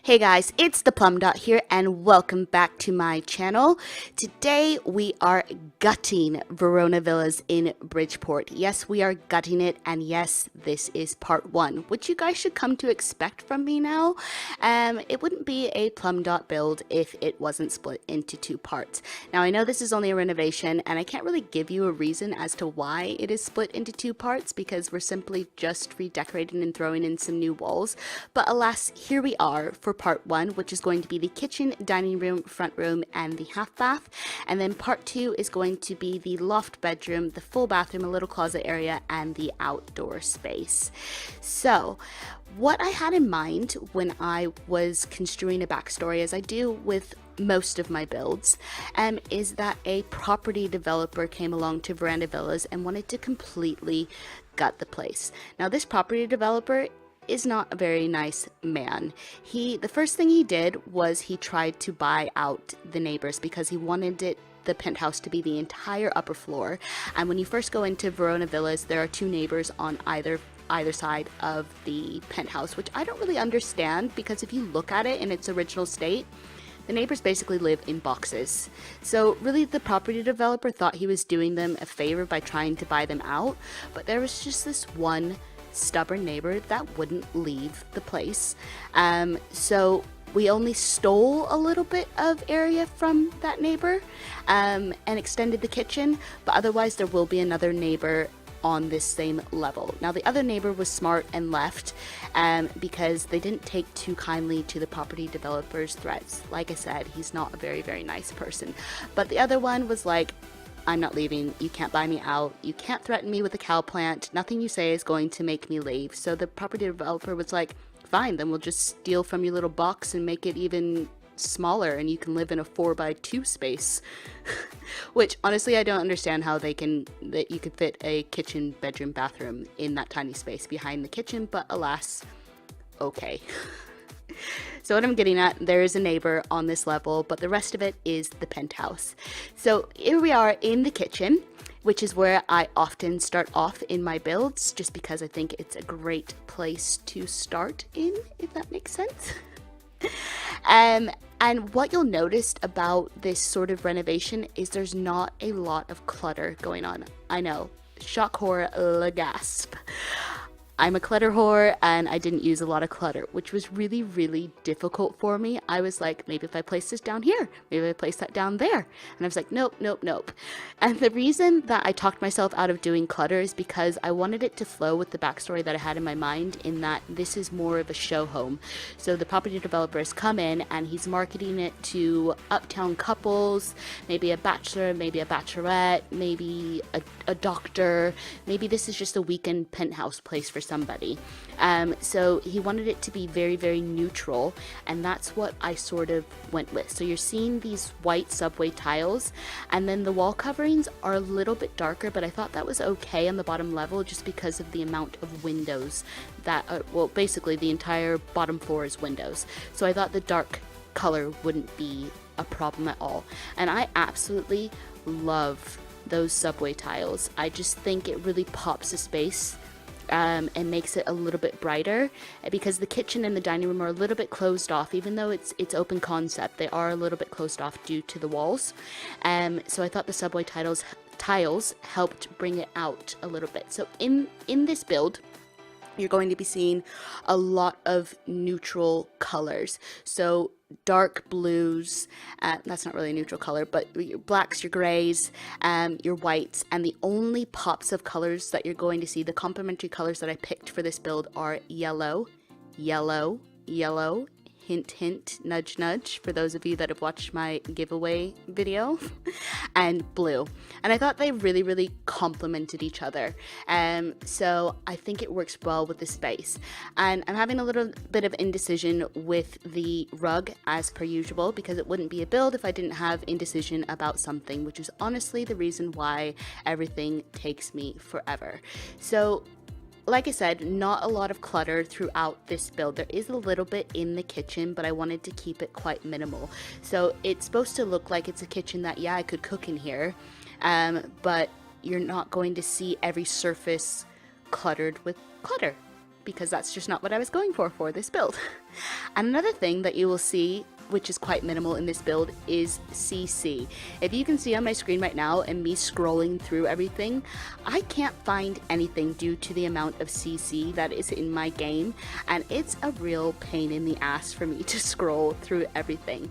Hey guys, it's the Plum Dot here and welcome back to my channel. Today we are gutting Verona Villas in Bridgeport. Yes, we are gutting it, and yes, this is part one, which you guys should come to expect from me now. It wouldn't be a Plum Dot build if it wasn't split into two parts. Now I know this is only a renovation and I can't really give you a reason as to why it is split into two parts because we're simply just redecorating and throwing in some new walls. But alas, here we are for part one, which is going to be the kitchen, dining room, front room, and the half bath. And then part two is going to be the loft bedroom, the full bathroom, a little closet area, and the outdoor space. So what I had in mind when I was construing a backstory, as I do with most of my builds, is that a property developer came along to Veranda Villas and wanted to completely gut the place. Now this property developer is not a very nice man. The first thing he did was he tried to buy out the neighbors because he wanted the penthouse to be the entire upper floor. And when you first go into Verona Villas, there are two neighbors on either side of the penthouse, which I don't really understand, because if you look at it in its original state, the neighbors basically live in boxes. So really the property developer thought he was doing them a favor by trying to buy them out, but there was just this one stubborn neighbor that wouldn't leave the place. So we only stole a little bit of area from that neighbor and extended the kitchen, but otherwise there will be another neighbor on this same level. Now the other neighbor was smart and left because they didn't take too kindly to the property developer's threats. Like I said, he's not a very, very nice person. But the other one was like, I'm not leaving, you can't buy me out, you can't threaten me with a cow plant, nothing you say is going to make me leave. So the property developer was like, fine, then we'll just steal from your little box and make it even smaller and you can live in a 4x2 space. Which honestly I don't understand how that you could fit a kitchen, bedroom, bathroom in that tiny space behind the kitchen, but alas, okay. So what I'm getting at, there is a neighbor on this level, but the rest of it is the penthouse. So here we are in the kitchen, which is where I often start off in my builds, just because I think it's a great place to start in, if that makes sense. And what you'll notice about this sort of renovation is there's not a lot of clutter going on. I know, shock horror, la gasp. I'm a clutter whore and I didn't use a lot of clutter, which was really, really difficult for me. I was like, maybe if I place this down here, maybe if I place that down there. And I was like, nope, nope, nope. And the reason that I talked myself out of doing clutter is because I wanted it to flow with the backstory that I had in my mind, in that this is more of a show home. So the property developer has come in and he's marketing it to uptown couples, maybe a bachelor, maybe a bachelorette, maybe a doctor. Maybe this is just a weekend penthouse place for somebody. So he wanted it to be very, very neutral, and that's what I sort of went with. So you're seeing these white subway tiles, and then the wall coverings are a little bit darker, but I thought that was okay on the bottom level just because of the amount of windows that are, well, basically the entire bottom floor is windows. So I thought the dark color wouldn't be a problem at all. And I absolutely love those subway tiles. I just think it really pops the space and makes it a little bit brighter, because the kitchen and the dining room are a little bit closed off. Even though it's open concept, they are a little bit closed off due to the walls. So I thought the subway tiles helped bring it out a little bit. So in this build, you're going to be seeing a lot of neutral colors. So dark blues, that's not really a neutral color, but your blacks, your grays, your whites, and the only pops of colors that you're going to see, the complementary colors that I picked for this build, are yellow, yellow, yellow, hint, hint, nudge, nudge, for those of you that have watched my giveaway video, and blue. And I thought they really, really complemented each other. So I think it works well with the space. And I'm having a little bit of indecision with the rug, as per usual, because it wouldn't be a build if I didn't have indecision about something, which is honestly the reason why everything takes me forever. So like I said, not a lot of clutter throughout this build. There is a little bit in the kitchen, but I wanted to keep it quite minimal. So it's supposed to look like it's a kitchen that, yeah, I could cook in here, but you're not going to see every surface cluttered with clutter, because that's just not what I was going for this build. And another thing that you will see, which is quite minimal in this build, is CC. If you can see on my screen right now and me scrolling through everything, I can't find anything due to the amount of CC that is in my game, and it's a real pain in the ass for me to scroll through everything.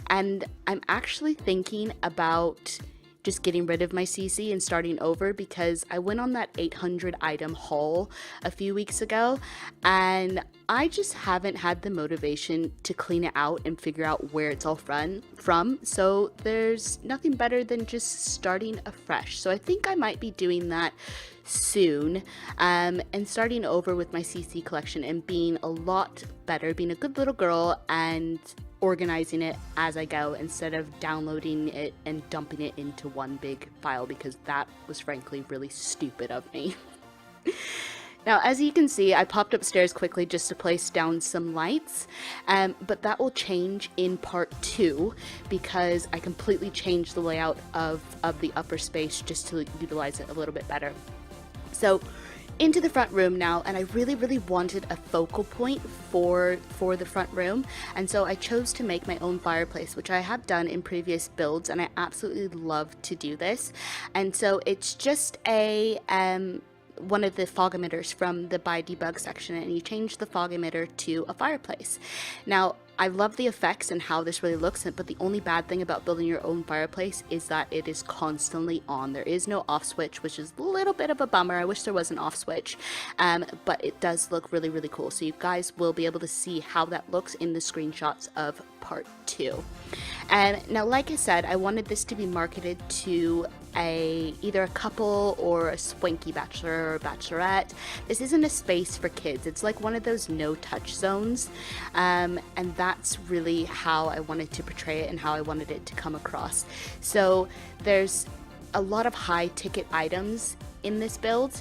And I'm actually thinking about just getting rid of my CC and starting over, because I went on that 800 item haul a few weeks ago and I just haven't had the motivation to clean it out and figure out where it's all from. So there's nothing better than just starting afresh. So I think I might be doing that soon, and starting over with my CC collection and being a lot better, being a good little girl and organizing it as I go instead of downloading it and dumping it into one big file, because that was frankly really stupid of me. Now, as you can see, I popped upstairs quickly just to place down some lights, but that will change in part 2 because I completely changed the layout of the upper space just to utilize it a little bit better. So into the front room now, and I really wanted a focal point for the front room, and so I chose to make my own fireplace, which I have done in previous builds, and I absolutely love to do this. And so it's just a one of the fog emitters from the buy debug section, and you change the fog emitter to a fireplace. Now, I love the effects and how this really looks, but the only bad thing about building your own fireplace is that it is constantly on. There is no off switch, which is a little bit of a bummer. I wish there was an off switch, but it does look really cool. So you guys will be able to see how that looks in the screenshots of part 2. Now, like I said, I wanted this to be marketed to either a couple or a swanky bachelor or bachelorette. This isn't a space for kids. It's like one of those no touch zones, and that's really how I wanted to portray it and how I wanted it to come across. So there's a lot of high ticket items in this build,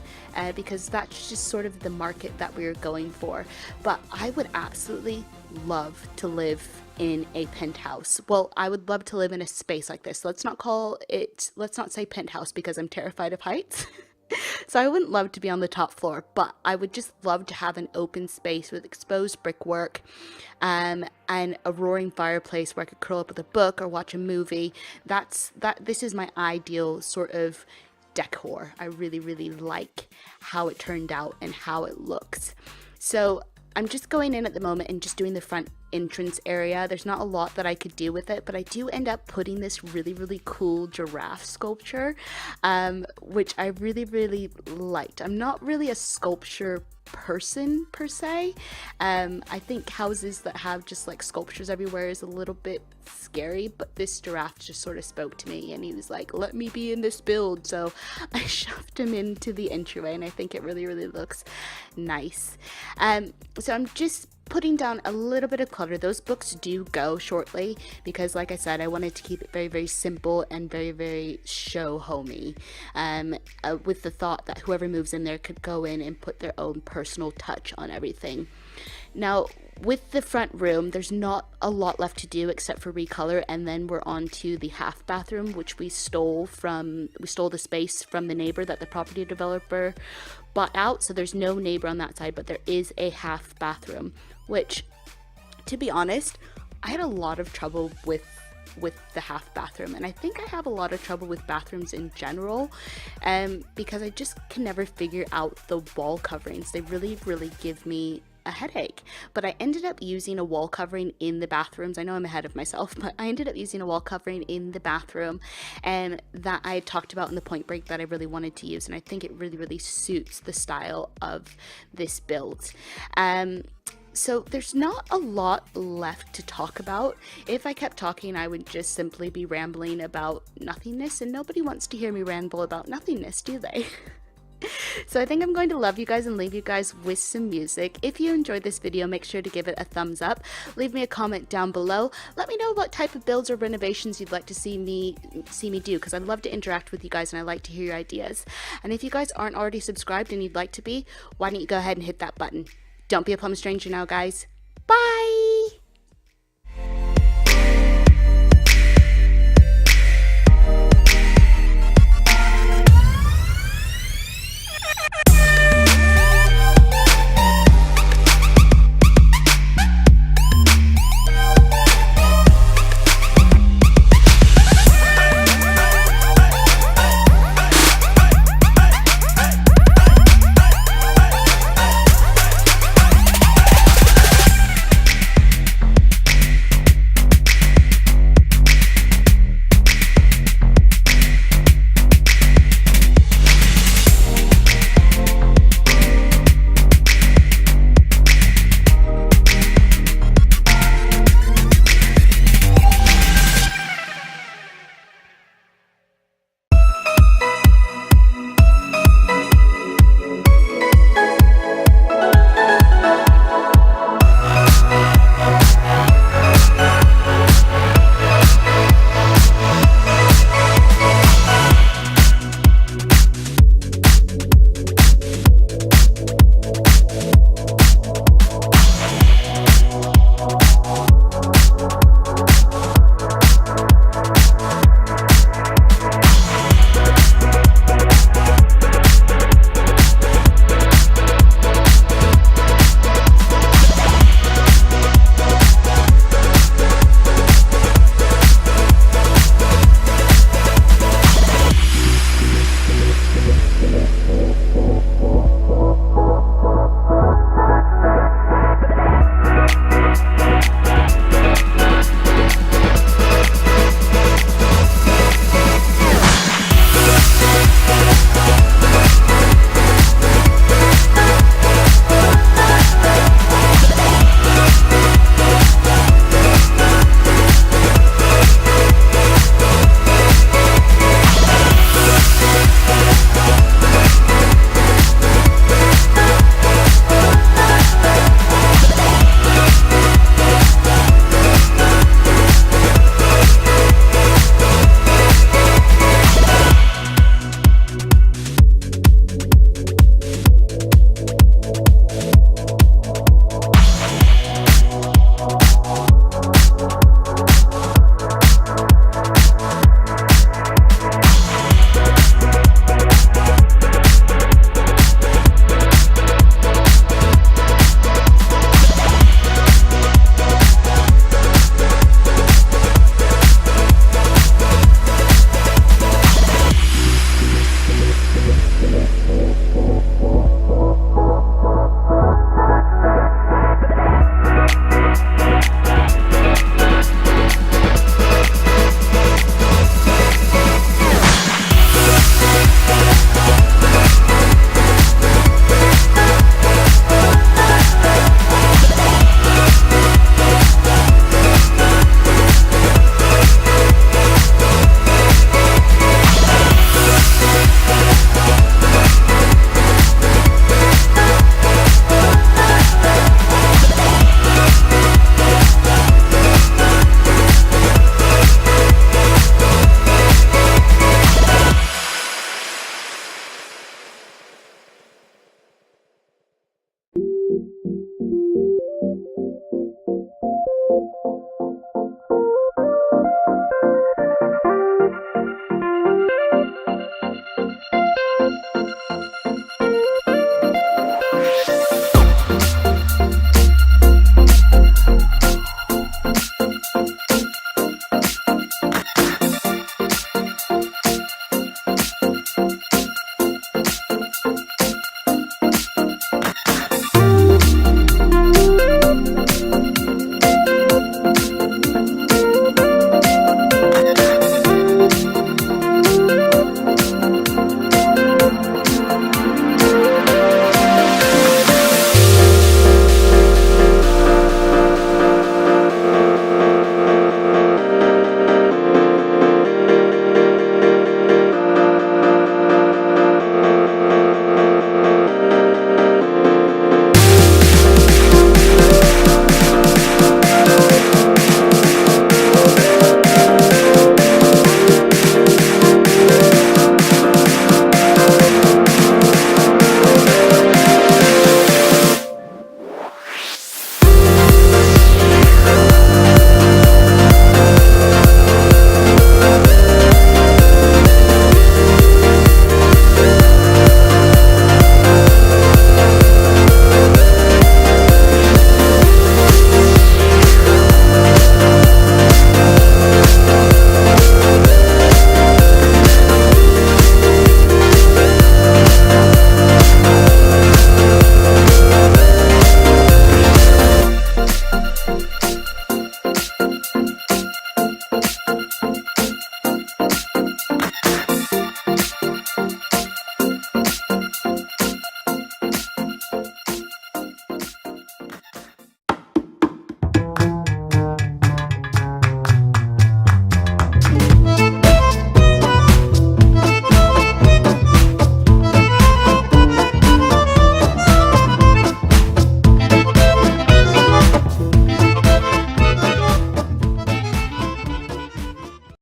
because that's just sort of the market that we're going for. But I would absolutely love to live in a penthouse. Well, I would love to live in a space like this. Let's not say penthouse, because I'm terrified of heights. So I wouldn't love to be on the top floor, but I would just love to have an open space with exposed brickwork, and a roaring fireplace where I could curl up with a book or watch a movie. This is my ideal sort of decor. I really like how it turned out and how it looks. So I'm just going in at the moment and just doing the front entrance area. There's not a lot that I could do with it, but I do end up putting this really cool giraffe sculpture, which I really liked. I'm not really a sculpture person per se. I think houses that have just like sculptures everywhere is a little bit scary, but this giraffe just sort of spoke to me and he was like, let me be in this build. So I shoved him into the entryway, and I think it really looks nice. So I'm just putting down a little bit of clutter. Those books do go shortly because, like I said, I wanted to keep it very simple and very show homey, with the thought that whoever moves in there could go in and put their own personal touch on everything. Now, with the front room, there's not a lot left to do except for recolor, and then we're on to the half bathroom, which we stole the space from the neighbor that the property developer bought out. So there's no neighbor on that side, but there is a half bathroom, which, to be honest, I had a lot of trouble with the half bathroom, and I think I have a lot of trouble with bathrooms in general, because I just can never figure out the wall coverings. They really give me a headache. But I ended up using a wall covering in the bathrooms. I know I'm ahead of myself, but I ended up using a wall covering in the bathroom, and that I talked about in the point break that I really wanted to use, and I think it really suits the style of this build. So there's not a lot left to talk about. If I kept talking, I would just simply be rambling about nothingness, and nobody wants to hear me ramble about nothingness, do they? So I think I'm going to love you guys and leave you guys with some music. If you enjoyed this video, make sure to give it a thumbs up. Leave me a comment down below. Let me know what type of builds or renovations you'd like to see me do, because I'd love to interact with you guys and I like to hear your ideas. And if you guys aren't already subscribed and you'd like to be, why don't you go ahead and hit that button. Don't be a plum stranger now, guys.